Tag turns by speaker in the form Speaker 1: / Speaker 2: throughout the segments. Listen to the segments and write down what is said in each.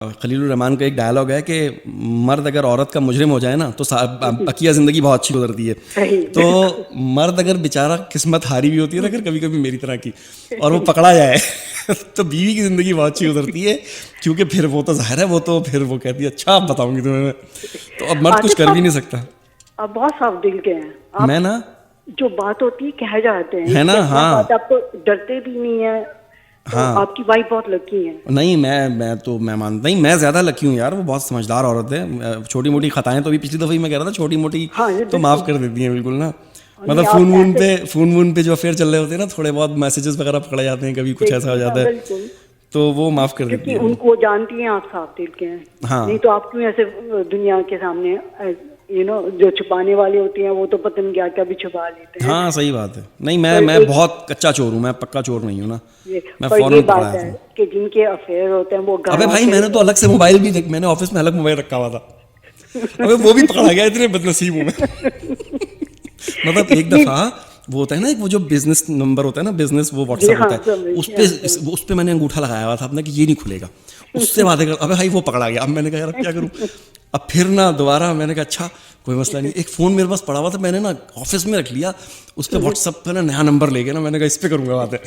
Speaker 1: خلیل الرحمان کا ایک ڈائلاگ ہے کہ مرد اگر عورت کا مجرم ہو جائے نا تو بقیہ زندگی بہت اچھی گزرتی ہے. تو مرد اگر بیچارہ قسمت ہاری بھی ہوتی ہے نا اگر کبھی کبھی میری طرح کی اور وہ پکڑا جائے تو بیوی کی زندگی بہت اچھی گزرتی ہے, کیونکہ پھر وہ تو ظاہر ہے وہ تو پھر وہ کہتی ہے اچھا آپ بتاؤں گی تمہیں. تو اب مرد کچھ کر بھی نہیں سکتا.
Speaker 2: آپ بہت صاف دل کے ہیں.
Speaker 1: میں نا
Speaker 2: جو بات ہوتی ہے کہہ جاتے ہیں
Speaker 1: ہے نا. ہاں
Speaker 2: آپ تو ڈرتے بھی نہیں ہیں.
Speaker 1: ہاں
Speaker 2: آپ کی وائف بہت لکی ہے.
Speaker 1: نہیں میں مانتا نہیں, میں زیادہ لکی ہوں یار. وہ بہت سمجھدار عورت ہے. چھوٹی موٹی خطائیں تو ابھی پچھلی دفعہ ہی میں کہہ رہا تھا چھوٹی موٹی تو معاف کر دیتی ہیں بالکل نا. مطلب فون وون پہ جو افیئر چل رہے ہوتے ہیں نا تھوڑے بہت میسیجز وغیرہ پکڑے جاتے ہیں, کبھی کچھ ایسا ہو جاتا ہے تو وہ معاف کر دیتی ہیں.
Speaker 2: ان کو جانتی ہیں آپ صاف دل کے ہیں. نہیں تو آپ کیوں ایسے دنیا کے سامنے جو چھپانے والے ہوتے ہیں وہ تو پتہ نہیں کیا کیا بھی چھپا لیتے ہیں.
Speaker 1: ہاں صحیح بات ہے. نہیں میں بہت کچا چور ہوں, میں پکا چور نہیں ہوں نا. میں
Speaker 2: یہ بات ہے کہ جن کے افیئر ہوتے ہیں وہ
Speaker 1: ابے بھائی میں نے تو الگ سے موبائل بھی میں نے آفس میں الگ موبائل رکھا ہوا تھا. ابے وہ بھی پکڑا گیا, اتنے بد نصیب ہوں میں. مطلب ایک دفعہ وہ ہوتا ہے نا وہ جو بزنس نمبر ہوتا ہے نا, بزنس وہ واٹس ایپ ہوتا ہے, اس پہ میں نے انگوٹھا لگایا ہوا تھا اپنا کہ یہ نہیں کھلے گا. اس سے باتیں کر, ابے بھائی وہ پکڑا گیا. اب میں نے کہا یار کیا کروں. اب پھر نا دوبارہ میں نے کہا اچھا کوئی مسئلہ نہیں. ایک فون میرے پاس پڑا ہوا تھا, میں نے نا آفس میں رکھ لیا. اس پہ واٹس ایپ پہ نا نیا نمبر لے کے نا میں نے کہا اس پہ کروں گا باتیں.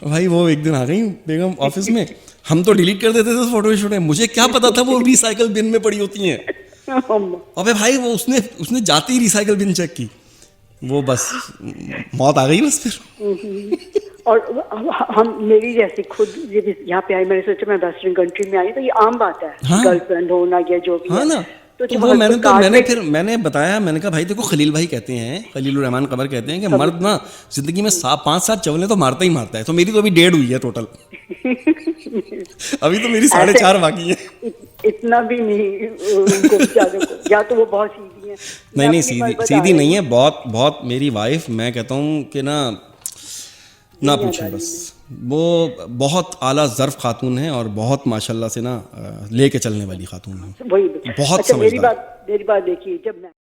Speaker 1: بھائی وہ ایک دن آ گئی بیگم آفس میں, ہم تو ڈیلیٹ کر دیتے تھے فوٹو شوٹیں, مجھے کیا پتا تھا وہ ریسائیکل بن میں پڑی ہوتی ہیں. ابے بھائی وہ اس نے جاتی ہی ریسائیکل بن چیک کی, وہ بس موت آ گئی بس پھر.
Speaker 2: اور ہم میری جیسی خود یہاں پہ آئی, میں نے سوچا میں ویسٹرن کنٹری میں آئی تو یہ عام بات ہے گرل فرینڈ ہونا یا جو بھی ہے.
Speaker 1: تو وہ میں نے بتایا, میں نے کہا بھائی دیکھو خلیل بھائی کہتے ہیں, خلیل الرحمان قمر کہتے ہیں کہ مرد نا زندگی میں 5-7 چولیں تو مارتا ہی مارتا ہے. تو میری تو ابھی 1.5 ہوئی ہے ٹوٹل, ابھی تو میری 4.5 باقی ہے.
Speaker 2: اتنا بھی نہیں, یا تو وہ بہت سیدھی ہے.
Speaker 1: نہیں سیدھی نہیں ہے, بہت میری وائف, میں کہتا ہوں کہ نہ پوچھیں بس. وہ بہت اعلیٰ ظرف خاتون ہے اور بہت ماشاء اللہ سے نا لے کے چلنے والی خاتون ہے, بہت سمجھدار.
Speaker 2: میری بات دیکھیے, جب میں